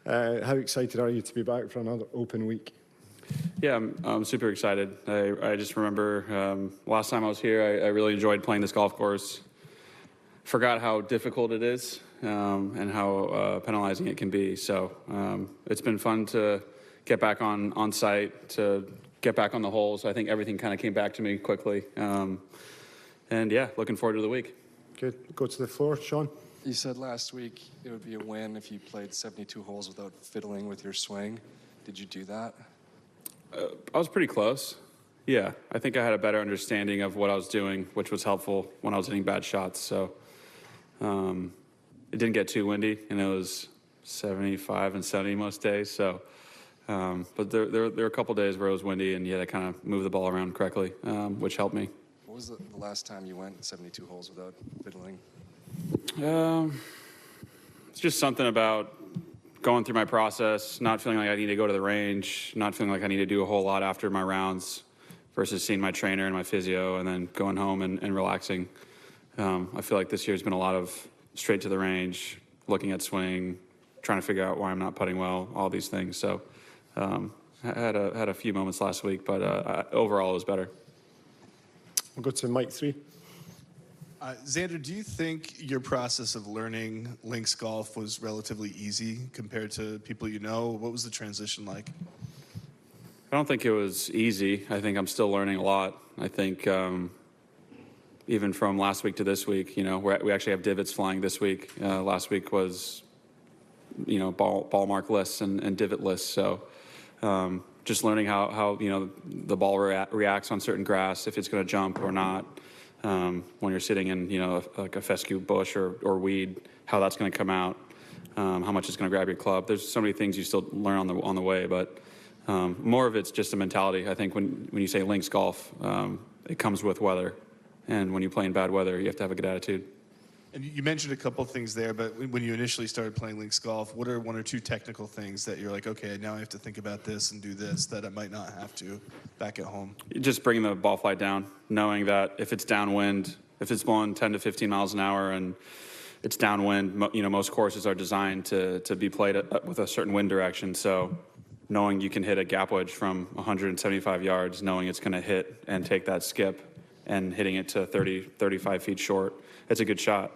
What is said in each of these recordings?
How excited are you to be back for another open week? Yeah, I'm super excited. I just remember last time I was here, I really enjoyed playing this golf course. Forgot how difficult it is and how penalizing it can be. So it's been fun to get back on site, to get back on the holes. I think everything kind of came back to me quickly. And yeah, looking forward to the week. Good. Go to the floor, Sean. You said last week it would be a win if you played 72 holes without fiddling with your swing. Did you do that? I was pretty close. Yeah, I think I had a better understanding of what I was doing, which was helpful when I was hitting bad shots. So it didn't get too windy, and it was 75 and 70 most days. So, but there were a couple days where it was windy, and yeah, I kind of moved the ball around correctly, which helped me. What was the last time you went 72 holes without fiddling? It's just something about going through my process, not feeling like I need to go to the range, not feeling like I need to do a whole lot after my rounds versus seeing my trainer and my physio and then going home and relaxing. I feel like this year's been a lot of straight to the range, looking at swing, trying to figure out why I'm not putting well, all these things. So I had a few moments last week, but overall it was better. We'll go to Mike 3. Xander, do you think your process of learning links golf was relatively easy compared to people you know? What was the transition like? I don't think it was easy. I think I'm still learning a lot. I think even from last week to this week, you know, we actually have divots flying this week. Last week was, you know, ball mark lists and divot lists. So just learning how you know, the ball reacts on certain grass, if it's going to jump or not. When you're sitting in, you know, like a fescue bush or weed, how that's going to come out, how much it's going to grab your club. There's so many things you still learn on the way, but more of it's just a mentality. I think when you say links golf, it comes with weather, and when you play in bad weather, you have to have a good attitude. And you mentioned a couple things there, but when you initially started playing links golf, what are one or two technical things that you're like, okay, now I have to think about this and do this that I might not have to back at home? Just bringing the ball flight down, knowing that if it's downwind, if it's blowing 10 to 15 miles an hour and it's downwind, you know, most courses are designed to be played with a certain wind direction. So knowing you can hit a gap wedge from 175 yards, knowing it's going to hit and take that skip and hitting it to 35 feet short, it's a good shot.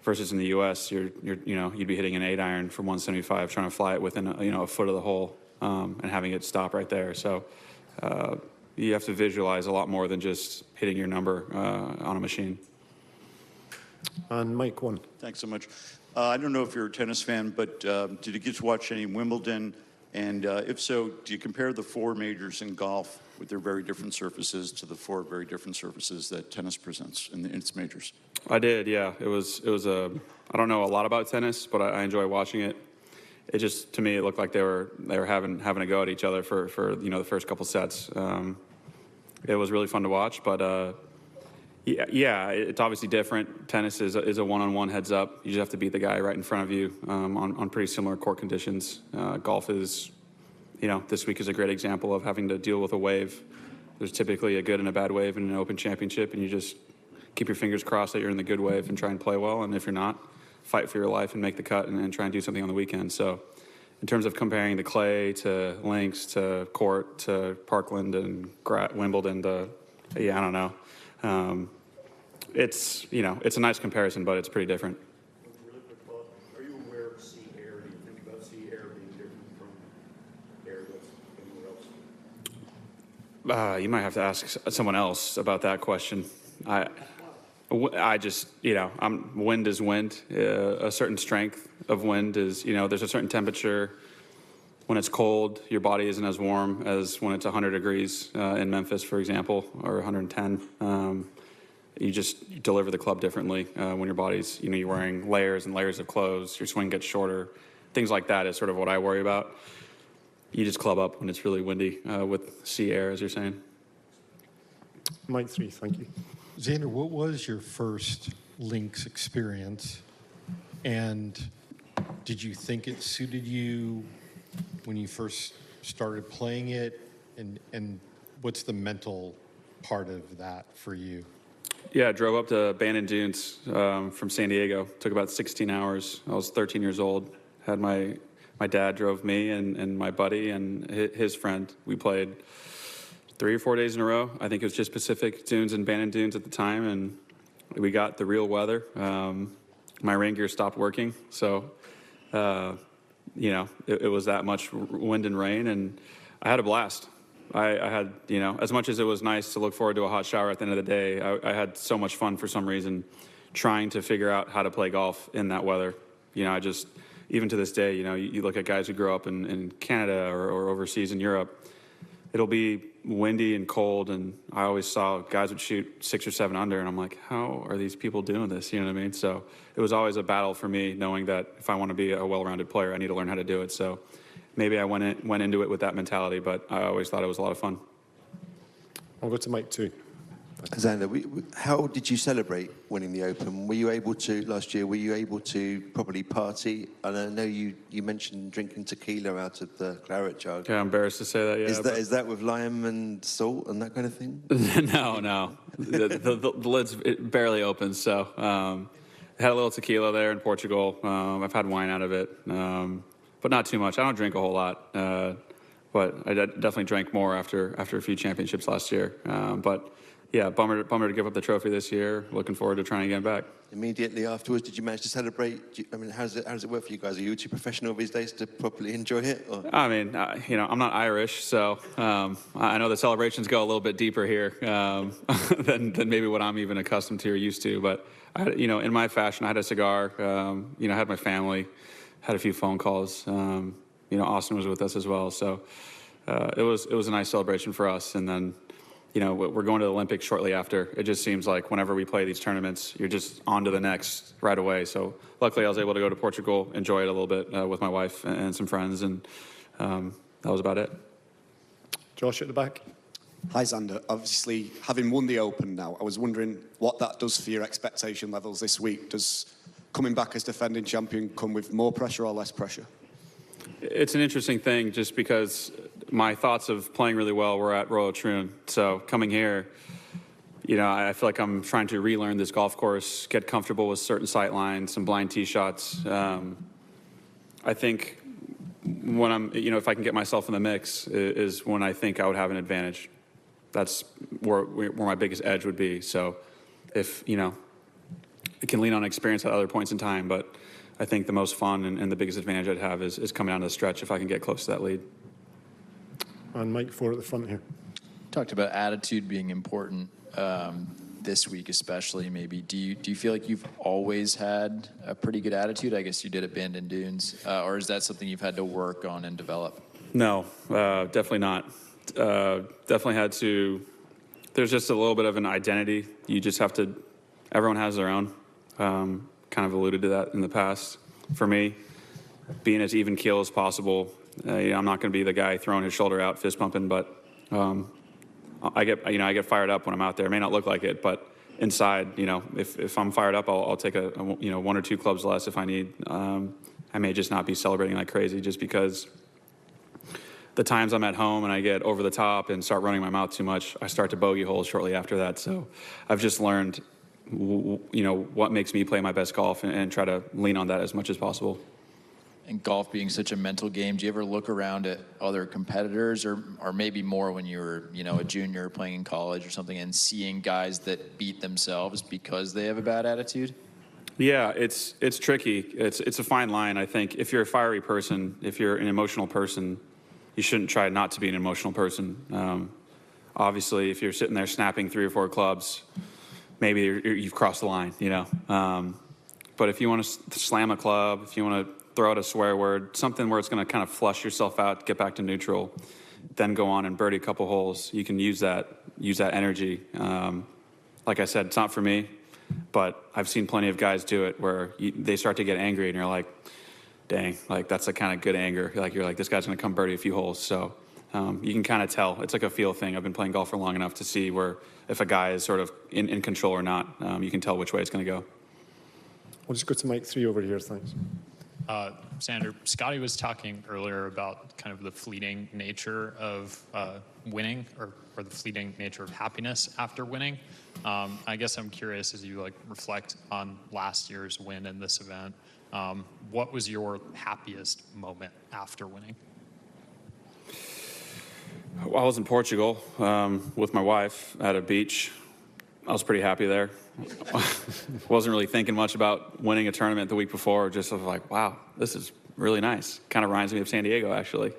Versus in the U.S., you know, you'd be hitting an 8-iron from 175, trying to fly it within a foot of the hole, and having it stop right there. So you have to visualize a lot more than just hitting your number on a machine. And Mike 1. Thanks so much. I don't know if you're a tennis fan, but did you get to watch any Wimbledon? And if so, do you compare the 4 majors in golf with their very different surfaces to the 4 very different surfaces that tennis presents in its majors? I did, yeah. It was I don't know a lot about tennis, but I enjoy watching it. It just, to me, it looked like they were having a go at each other for you know, the first couple sets. It was really fun to watch, but yeah, it's obviously different. Tennis is a one-on-one heads up. You just have to beat the guy right in front of you on pretty similar court conditions. Golf is, you know, this week is a great example of having to deal with a wave. There's typically a good and a bad wave in an Open Championship, and you just keep your fingers crossed that you're in the good wave and try and play well. And if you're not, fight for your life and make the cut and try and do something on the weekend. So in terms of comparing the clay to links to court to Parkland and Wimbledon to, yeah, I don't know. It's, you know, it's a nice comparison, but it's pretty different. Really quick thought. Are you aware of sea air? Do you think about sea air being different from air that's anywhere else? You might have to ask someone else about that question. I just, you know, wind is wind. A certain strength of wind is, you know, there's a certain temperature. When it's cold, your body isn't as warm as when it's 100 degrees in Memphis, for example, or 110. You just deliver the club differently when your body's, you know, you're wearing layers and layers of clothes, your swing gets shorter. Things like that is sort of what I worry about. You just club up when it's really windy with sea air, as you're saying. Mike 3, thank you. Xander, what was your first links experience? And did you think it suited you when you first started playing it? And what's the mental part of that for you? Yeah, I drove up to Bandon Dunes from San Diego. Took about 16 hours. I was 13 years old. Had my my dad drove me and my buddy and his friend. We played 3 or 4 days in a row. I think it was just Pacific Dunes and Bandon Dunes at the time, and we got the real weather. My rain gear stopped working, so it was that much wind and rain, and I had a blast. I had, as much as it was nice to look forward to a hot shower at the end of the day, I had so much fun for some reason trying to figure out how to play golf in that weather. Even to this day, you look at guys who grow up in Canada or overseas in Europe, it'll be windy and cold, and I always saw guys would shoot 6 or 7 under, and I'm like, how are these people doing this? You know what I mean? So it was always a battle for me, knowing that if I want to be a well-rounded player, I need to learn how to do it. So maybe I went into it with that mentality, but I always thought it was a lot of fun. I'll go to Mike 2. Xander, how did you celebrate winning the Open? Were you able to, last year, probably party? And I know you mentioned drinking tequila out of the claret jug. Yeah, I'm embarrassed to say that, yeah. Is that with lime and salt and that kind of thing? No. The lid's barely open, so I had a little tequila there in Portugal. I've had wine out of it, but not too much. I don't drink a whole lot, but I definitely drank more after a few championships last year. But yeah, bummer to give up the trophy this year. Looking forward to trying to get back. Immediately afterwards, did you manage to celebrate? How does it work for you guys? Are you too professional these days to properly enjoy it? Or? I mean, I'm not Irish, so I know the celebrations go a little bit deeper here than maybe what I'm even accustomed to or used to. But in my fashion, I had a cigar. I had my family, had a few phone calls. Austin was with us as well, so it was a nice celebration for us. And then, we're going to the Olympics shortly after. It just seems like whenever we play these tournaments, you're just on to the next right away. So luckily, I was able to go to Portugal, enjoy it a little bit with my wife and some friends, and that was about it. Josh at the back. Hi, Xander. Obviously, having won the Open now, I was wondering what that does for your expectation levels this week. Does coming back as defending champion come with more pressure or less pressure? It's an interesting thing just because my thoughts of playing really well were at Royal Troon. So coming here, I feel like I'm trying to relearn this golf course, get comfortable with certain sight lines, some blind tee shots. I think when I'm, if I can get myself in the mix is when I think I would have an advantage. That's where my biggest edge would be. So if, it can lean on experience at other points in time, but I think the most fun and the biggest advantage I'd have is coming down to the stretch if I can get close to that lead. And Mike 4 at the front here. Talked about attitude being important this week, especially. Maybe do you feel like you've always had a pretty good attitude? I guess you did at Bandon Dunes, or is that something you've had to work on and develop? No, definitely not. Definitely had to. There's just a little bit of an identity. You just have to. Everyone has their own. Kind of alluded to that in the past. For me, being as even keel as possible. I'm not going to be the guy throwing his shoulder out, fist pumping, but I get fired up when I'm out there. It may not look like it, but inside, if I'm fired up, I'll take a 1 or 2 clubs less if I need. I may just not be celebrating like crazy just because the times I'm at home and I get over the top and start running my mouth too much, I start to bogey holes shortly after that. So I've just learned, what makes me play my best golf and try to lean on that as much as possible. And golf being such a mental game, do you ever look around at other competitors or maybe more when you were, a junior playing in college or something and seeing guys that beat themselves because they have a bad attitude? Yeah, it's tricky. It's a fine line, I think. If you're a fiery person, if you're an emotional person, you shouldn't try not to be an emotional person. Obviously, if you're sitting there snapping 3 or 4 clubs, maybe you've crossed the line, But if you want to slam a club, if you want to throw out a swear word, something where it's going to kind of flush yourself out, get back to neutral, then go on and birdie a couple holes, you can use that energy. Like I said, it's not for me, but I've seen plenty of guys do it where they start to get angry and you're like, dang, like that's a kind of good anger. You're like, this guy's going to come birdie a few holes. So you can kind of tell. It's like a feel thing. I've been playing golf for long enough to see where if a guy is sort of in control or not, you can tell which way it's going to go. We'll just go to Mike 3 over here, thanks. Xander, Scotty was talking earlier about kind of the fleeting nature of winning or the fleeting nature of happiness after winning. I guess I'm curious as you reflect on last year's win in this event, What was your happiest moment after winning? Well, I was in Portugal with my wife at a beach. I was pretty happy there. Wasn't really thinking much about winning a tournament the week before. Just was like, wow, this is really nice. Kind of reminds me of San Diego, actually.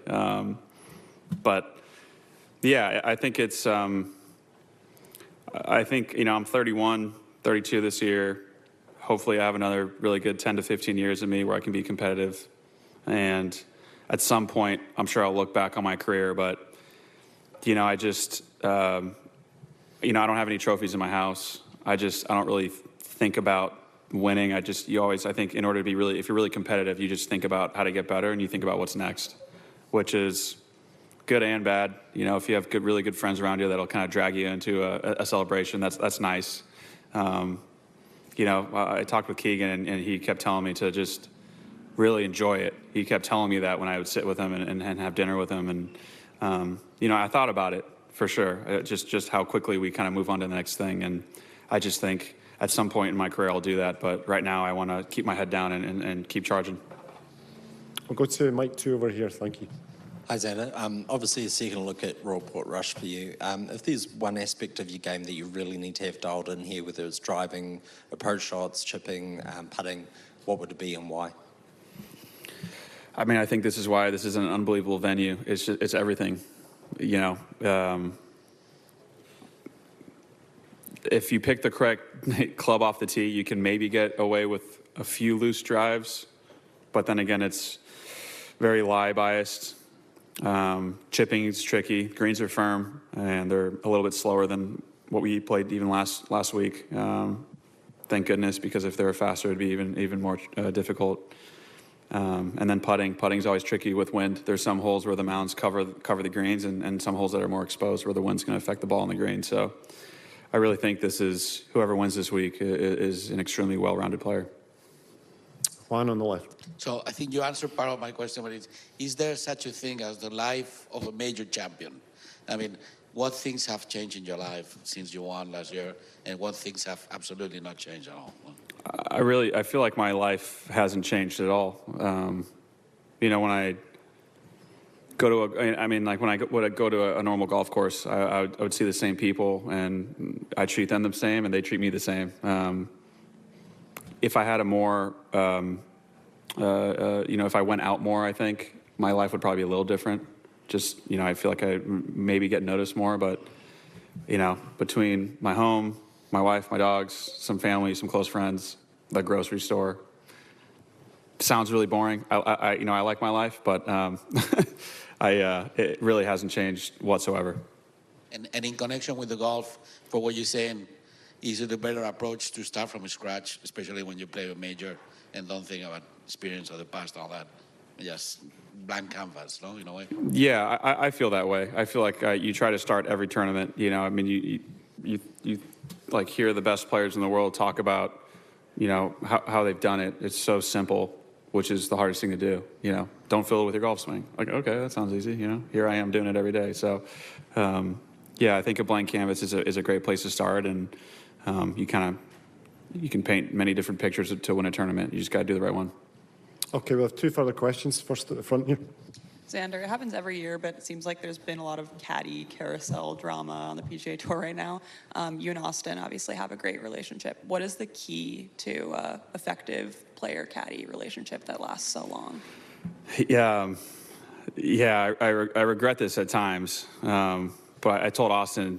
But yeah, I think it's. I think I'm 31, 32 this year. Hopefully, I have another really good 10 to 15 years in me where I can be competitive. And at some point, I'm sure I'll look back on my career, but. I just, I don't have any trophies in my house. I don't really think about winning. I think in order to be if you're really competitive, you just think about how to get better and you think about what's next, which is good and bad. If you have really good friends around you that'll kind of drag you into a celebration, that's nice. I talked with Keegan and he kept telling me to just really enjoy it. He kept telling me that when I would sit with him and have dinner with him. And, I thought about it for sure, just how quickly we kind of move on to the next thing. And I just think at some point in my career I'll do that. But right now I want to keep my head down and keep charging. We'll go to Mike 2 over here. Thank you. Hi, Xander. Obviously, a second look at Royal Portrush for you. If there's one aspect of your game that you really need to have dialed in here, whether it's driving, approach shots, chipping, putting, what would it be and why? I mean, I think this is why this is an unbelievable venue. It's everything, If you pick the correct club off the tee, you can maybe get away with a few loose drives, but then again, it's very lie biased. Chipping is tricky. Greens are firm, and they're a little bit slower than what we played even last week. Thank goodness, because if they were faster, it'd be even more difficult. And then putting's always tricky with wind. There's some holes where the mounds cover the greens, and some holes that are more exposed where the wind's going to affect the ball on the green. So I really think whoever wins this week is an extremely well-rounded player. Juan on the left. So I think you answered part of my question, but is there such a thing as the life of a major champion? I mean, what things have changed in your life since you won last year, and what things have absolutely not changed at all? I feel like my life hasn't changed at all. When I go to when I would go to a normal golf course, I would see the same people, and I treat them the same, and they treat me the same. If I had a more, if I went out more, I think my life would probably be a little different. Just, I feel like I maybe get noticed more, but, between my home, my wife, my dogs, some family, some close friends, the grocery store. Sounds really boring. I like my life, but it really hasn't changed whatsoever. And in connection with the golf, for what you're saying, is it a better approach to start from scratch, especially when you play a major and don't think about experience of the past, all that? Just blank canvas, no, in a way? Yeah, I feel that way. I feel like you try to start every tournament. You like hear the best players in the world talk about, how they've done it. It's so simple, which is the hardest thing to do. Don't fill it with your golf swing. Like, okay, that sounds easy. Here I am doing it every day. So, I think a blank canvas is a great place to start, and you can paint many different pictures to win a tournament. You just got to do the right one. Okay, we have 2 further questions. First at the front here. Xander, it happens every year, but it seems like there's been a lot of caddy carousel drama on the PGA Tour right now. You and Austin obviously have a great relationship. What is the key to effective player-caddy relationship that lasts so long? Yeah, I regret this at times, but I told Austin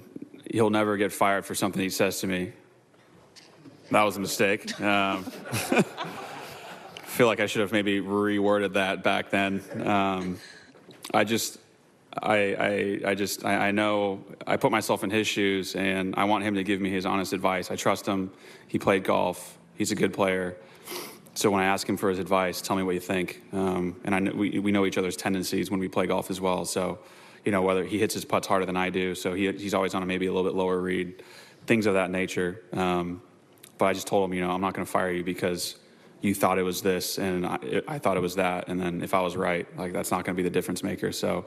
he'll never get fired for something he says to me. That was a mistake. I feel like I should have maybe reworded that back then. I know I put myself in his shoes, and I want him to give me his honest advice. I trust him. He played golf. He's a good player. So when I ask him for his advice, tell me what you think. And we know each other's tendencies when we play golf as well. So, whether he hits his putts harder than I do, so he's always on maybe a little bit lower read, things of that nature. But I just told him, I'm not going to fire you because you thought it was this and I thought it was that. And then if I was right, like that's not going to be the difference maker. So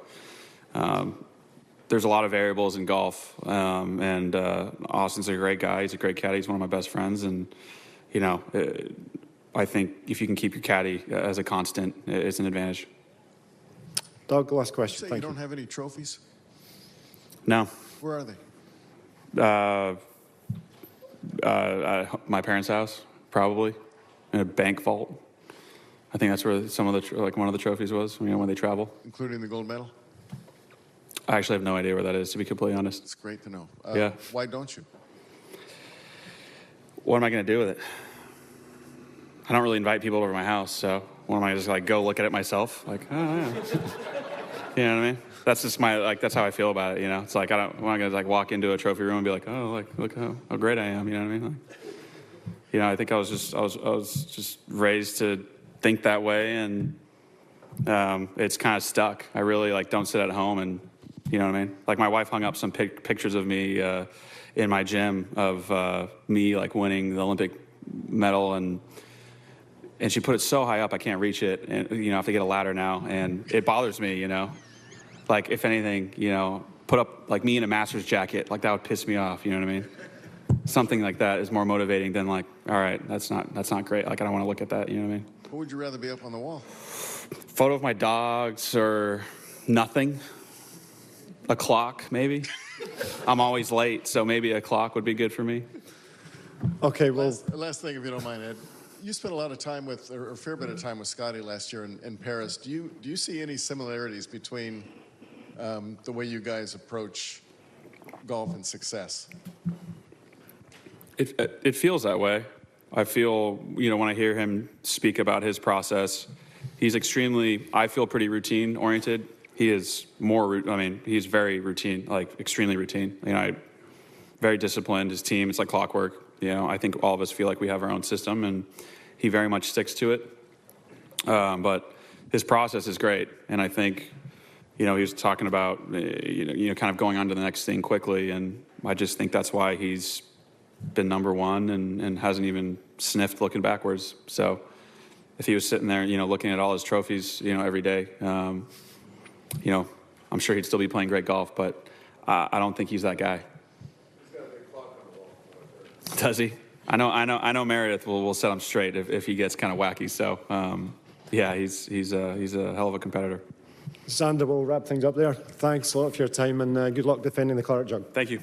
there's a lot of variables in golf. And Austin's a great guy. He's a great caddy. He's one of my best friends. And, I think if you can keep your caddy as a constant, it's an advantage. Doug, last question. Say you Thank don't you. have any trophies? No. Where are they? My parents' house, probably, in a bank vault. I think that's where some of the one of the trophies was. When they travel. Including the gold medal? I actually have no idea where that is, to be completely honest. It's great to know. Yeah. Why don't you? What am I going to do with it? I don't really invite people over to my house, so what am I just like go look at it myself? Like, oh yeah. You know what I mean? That's just that's how I feel about it. It's like I'm not gonna like walk into a trophy room and be like, oh, like look how great I am. You know what I mean? Like, I think I was just raised to think that way, and it's kind of stuck. I really don't sit at home, and you know what I mean? Like my wife hung up some pictures of me in my gym of me winning the Olympic medal, and she put it so high up I can't reach it, and I have to get a ladder now, and it bothers me. Like if anything, put up me in a Masters jacket, that would piss me off. You know what I mean? Something like that is more motivating than all right, that's not great. I don't want to look at that. You know what I mean? What would you rather be up on the wall? Photo of my dogs or nothing. A clock, maybe. I'm always late, so maybe a clock would be good for me. Okay, well, Last thing, if you don't mind, Ed. You spent a lot of time or a fair bit of time with Scotty last year in Paris. Do you see any similarities between the way you guys approach golf and success? It feels that way. I feel, when I hear him speak about his process, he's I feel pretty routine oriented. He is he's very routine, extremely routine. Very disciplined. His team, it's like clockwork. I think all of us feel like we have our own system, and he very much sticks to it. But his process is great, and I think, he was talking about, kind of going on to the next thing quickly, and I just think that's why he's been number one and hasn't even sniffed looking backwards. So if he was sitting there, looking at all his trophies, every day, I'm sure he'd still be playing great golf, but I don't think he's that guy. He's got a big clock on the wall. Does he? I know Meredith will set him straight if he gets kind of wacky. So yeah, he's a hell of a competitor. Xander, we'll wrap things up there. Thanks a lot for your time, and good luck defending the claret jug. Thank you.